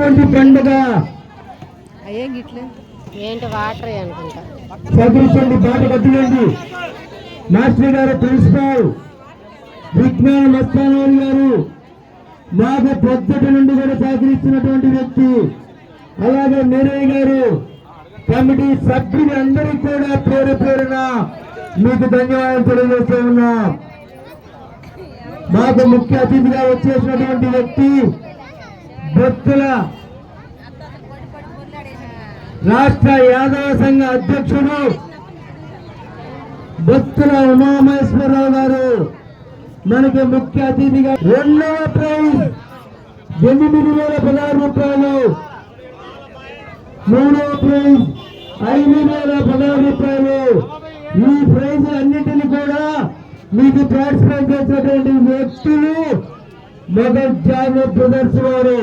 పండుగ ఏంటి వాటర్ అనుకుంటా చదువుకోండి, బాట కట్టియండి. మాస్టర్ గారు, ప్రిన్సిపాల్ విజ్ఞాన మస్తానవరి గారు మాకు పొద్దుటి నుండి కూడా సహకరిస్తున్నటువంటి వ్యక్తి. అలాగే నీరయ్య గారు, కమిటీ సభ్యులందరికీ కూడా పేరు పేరున మీకు ధన్యవాదాలు తెలియజేస్తూ ఉన్నాం. మాకు ముఖ్య అతిథిగా వచ్చేసినటువంటి వ్యక్తి బొత్తుల రాష్ట్ర యాదవ సంఘ అధ్యక్షుడు బొత్తుల ఉమామహేశ్వరరావు గారు మనకి ముఖ్య అతిథిగా. రెండవ ప్రైజ్ 8,016 రూపాయలు, మూడవ ప్రైజ్ 5,016 రూపాయలు. ఈ ప్రైజ్ అన్నింటినీ కూడా మీకు పార్టిసిపేట్ చేసినటువంటి వ్యక్తులు మొదటి జానో బ్రదర్స్ వారు.